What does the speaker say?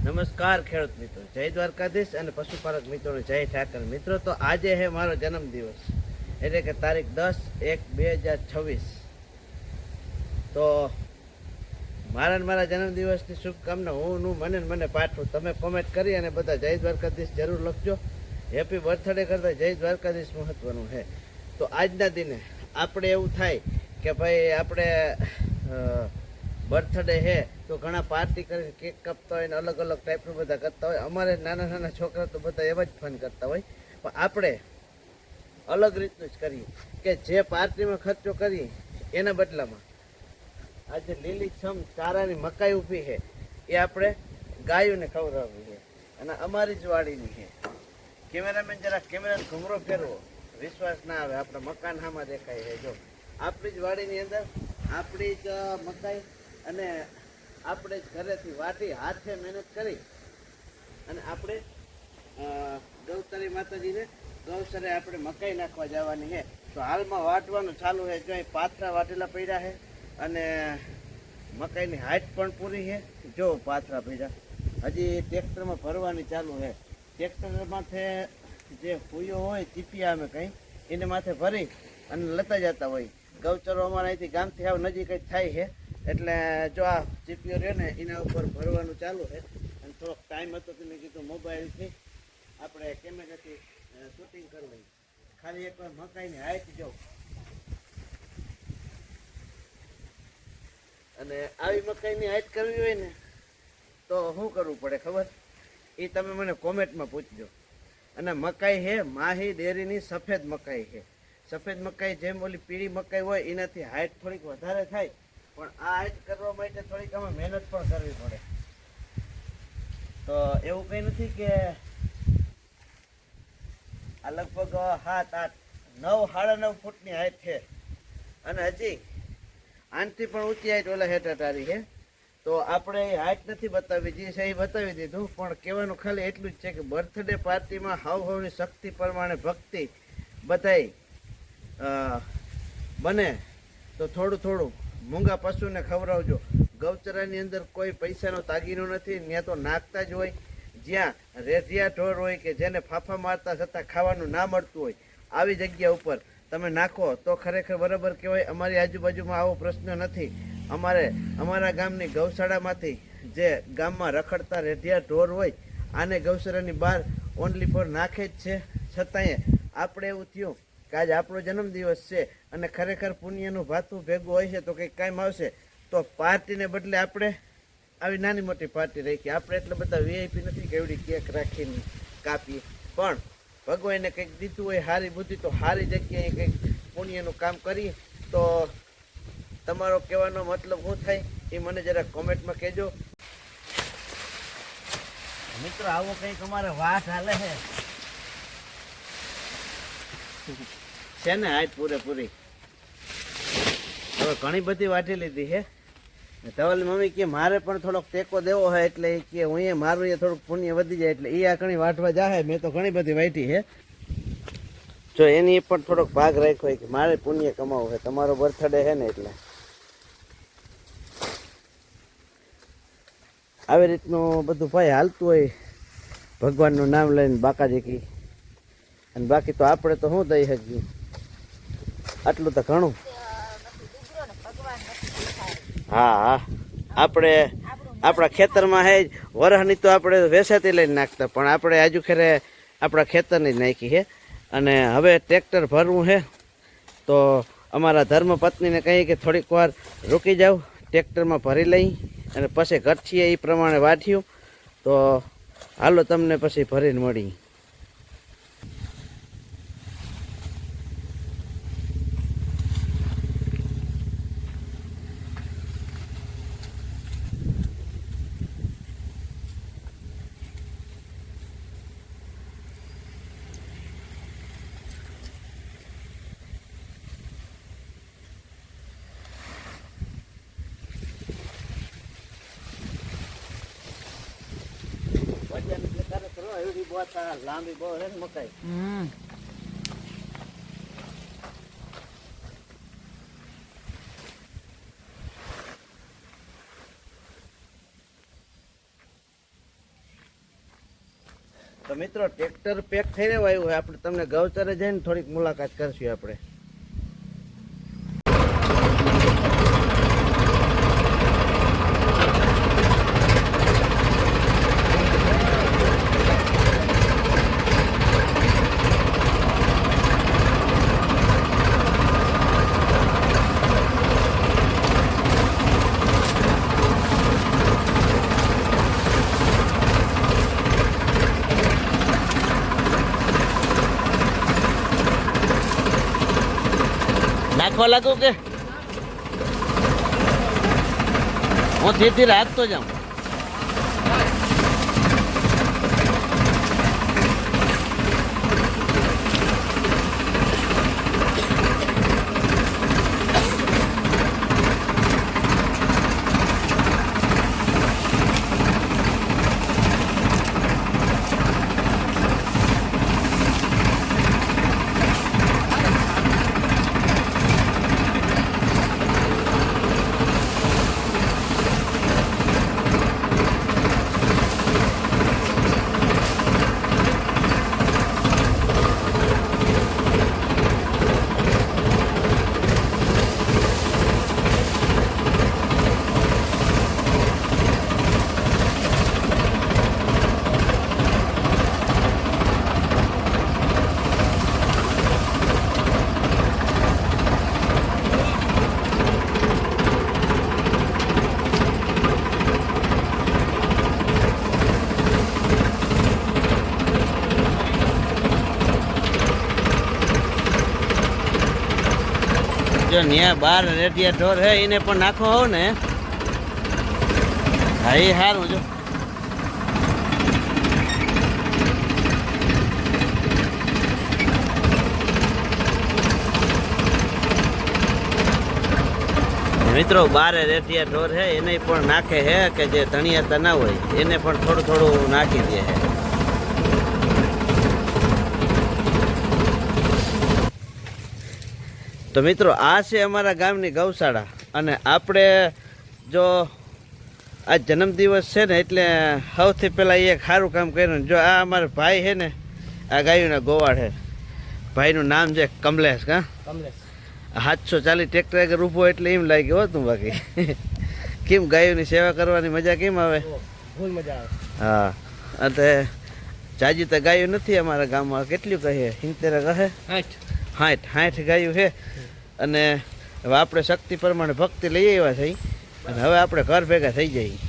નમસ્કાર ખેડૂત મિત્રો, જય દ્વારકાધીશ અને પશુપાલક મિત્રોને જય ઠાકર. મિત્રો, તો આજે છે મારો જન્મદિવસ, એટલે કે તારીખ 10/1/2026. તો મારા જન્મદિવસની શુભકામના હું મને પાઠવું. તમે કોમેન્ટ કરી અને બધા જય દ્વારકાધીશ જરૂર લખજો. હેપી બર્થડે કરતા જય દ્વારકાધીશ મહત્વનું છે. તો આજના દિને આપણે એવું થાય કે ભાઈ આપણે બર્થડે છે તો ઘણા પાર્ટી કરીને કેક કાપતા હોય ને અલગ અલગ ટાઈપનું બધા કરતા હોય. અમારે નાના છોકરા તો બધા એવા જ ફન કરતા હોય, પણ આપણે અલગ રીતનું જ કરીએ કે જે પાર્ટીમાં ખર્ચો કરીએ એના બદલામાં આજે લીલીછમ ચારાની મકાઈ ઊભી છે એ આપણે ગાયોને ખવડાવવી છે અને અમારી જ વાડીની છે. કેમેરામેન જરા કેમેરા ઘૂમરો ફેરવો, વિશ્વાસ ના આવે, આપણે મકાન સામાં દેખાય છે. જો આપણી જ વાડીની અંદર આપણી જ મકાઈ અને આપણે જ ઘરેથી વાટી હાથે મહેનત કરી અને આપણે ગૌતરી માતાજીને ગૌસરે આપણે મકાઈ નાખવા જવાની છે. તો હાલમાં વાટવાનું ચાલુ છે. જો અહીં પાથરા વાટેલા પડ્યા છે અને મકાઈની હાઈટ પણ પૂરી છે. જો પાથરા પડ્યા હજી ટ્રેક્ટરમાં ભરવાની ચાલુ છે. ટ્રેક્ટર માથે જે ફૂયો હોય ચીપિયા અમે કંઈ એને માથે ભરી અને લેતા જતા હોય. ગૌચરો અમારા અહીંથી ગામથી આવ નજીક જ થાય છે, એટલે જો આ ચીપીઓ રહે ને એના ઉપર ભરવાનું ચાલુ છે. અને થોડોક ટાઈમ હતો તો મેં કીધું મોબાઈલથી આપણે કેમેરાથી શૂટિંગ કરવું. ખાલી એકવાર મકાઈની હાઈટ જો, અને આવી મકાઈની હાઈટ કરવી હોય ને તો શું કરવું પડે ખબર? એ તમે મને કોમેન્ટમાં પૂછજો. અને મકાઈ છે માહી ડેરીની સફેદ મકાઈ છે. સફેદ મકાઈ જેમ ઓલી પીળી મકાઈ હોય એનાથી હાઈટ થોડીક વધારે થાય, પણ આ હાઈટ કરવા માટે થોડીક અમે મહેનત પણ કરવી પડે. તો એવું કંઈ નથી કે આ લગભગ 7, 8, 9, 9.5 ફૂટની હાઈટ છે અને હજી આનથી પણ ઊંચી હાઈટ ઓલા હેઠાટારી છે. તો આપણે હાઈટ નથી બતાવી, જે છે એ બતાવી દીધું. પણ કહેવાનું ખાલી એટલું જ છે કે બર્થડે પાર્ટીમાં હાવભાવની શક્તિ પ્રમાણે ભક્તિ બધાય બને તો થોડું મૂંગા પશુને ખવડાવજો. ગૌચરાની અંદર કોઈ પૈસાનો તાગીનો નથી, ત્યાં તો નાખતા જ હોય. જ્યાં રેઢિયા ઢોર હોય કે જેને ફાફા મારતા છતાં ખાવાનું ના મળતું હોય, આવી જગ્યા ઉપર તમે નાખો તો ખરેખર બરાબર કહેવાય. અમારી આજુબાજુમાં આવો પ્રશ્ન નથી. અમારા ગામની ગૌશાળામાંથી જે ગામમાં રખડતા રેઢિયા ઢોર હોય આને ગૌશાળાની બહાર ઓનલી ફોર નાખે જ છે. છતાંય આપણે એવું થયું કે આજે આપણો જન્મદિવસ છે અને ખરેખર પુણ્યનું ભાથું ભેગું હોય છે તો કંઈક કામ આવશે. તો પાર્ટીને બદલે આપણે આવી નાની મોટી પાર્ટી રાખી. આપણે એટલે બધા વીઆઈપી નથી કે એવડી કેક રાખીને કાપીએ, પણ ભગવાનને કંઈક દીધું હોય સારી બુદ્ધિ તો સારી જગ્યાએ કંઈક પુણ્યનું કામ કરીએ. તો તમારો કહેવાનો મતલબ શું થાય એ મને જરા કોમેન્ટમાં કહેજો. મિત્રો, આવો કંઈક અમારે વાટ હાલે છે ને હાઈટ પૂરેપૂરી. હવે ઘણી બધી વાટી લીધી છે. ધવલની મમ્મી કે મારે પણ થોડોક ટેકો દેવો હોય એટલે એ કે હું મારું એ થોડુંક પુણ્ય વધી જાય એટલે એ આ ઘણી વાટવા જાહે. મેં તો ઘણી બધી વાટી છે. જો એની પણ થોડોક ભાગ રાખ્યો હોય કે મારે પુણ્ય કમાવું છે. તમારો બર્થડે છે ને એટલે આવી રીતનું બધું ભાઈ હાલતું હોય ભગવાનનું નામ લઈને બાકાજીકી. અને બાકી તો આપણે તો શું દઈ શકીએ, આટલું તો ઘણું. હા, આપણે આપણા ખેતરમાં હે વરહની તો આપણે વેસાતી લઈને નાખતા, પણ આપણે આજુ ખેરે આપણા ખેતરની જ નાખી છે. અને હવે ટ્રેક્ટર ભરવું છે તો અમારા ધર્મપત્નીને કહીએ કે થોડીક વાર રૂકી જાવ, ટ્રેક્ટરમાં ભરી લઈ અને પછી ઘર છીએ એ પ્રમાણે વાઢ્યું. તો હાલો તમને પછી ભરીને મળી. લાંબી બહુ છે ને મકાઈ. તો મિત્રો ટ્રેક્ટર પેક થઈને આવ્યું હોય આપણે તમને ગૌચરે જઈને થોડીક મુલાકાત કરશું આપણે. નાખવા લાગુ કે હું ધીરે ધીરે હાંકતો જાઉં. જો ત્યાં બાર રેડિયા ઢોર હે એને પણ નાખો હોવ ને હા એ સારું. જો મિત્રો બારે રેટિયા ઢોર હે એને પણ નાખે હે કે જે ધણિયાતા ના હોય એને પણ થોડું થોડું નાખી દે હે. તો મિત્રો આ છે અમારા ગામની ગૌશાળા અને આપણે જો આ જન્મદિવસ છે ને એટલે સૌથી પહેલાં એક સારું કામ કર્યું. જો આ અમારા ભાઈ છે ને આ ગાયોના ગોવાળ છે. ભાઈનું નામ છે કમલેશ. કા કમલેશ 740 ટ્રેક્ટર આગળ ઊભો એટલે એમ લાગ્યું હોતું. બાકી કેમ ગાયોની સેવા કરવાની મજા કેમ આવે? ફૂલ મજા આવે. હા અને જાજી તો ગાયો નથી અમારા ગામમાં. કેટલી કહીએ 70 કહે 60 ગાયો છે. અને હવે આપણે શક્તિ પ્રમાણે ભક્તિ લઈ આવ્યા છીએ અને હવે આપણે ઘર ભેગા થઈ જઈએ.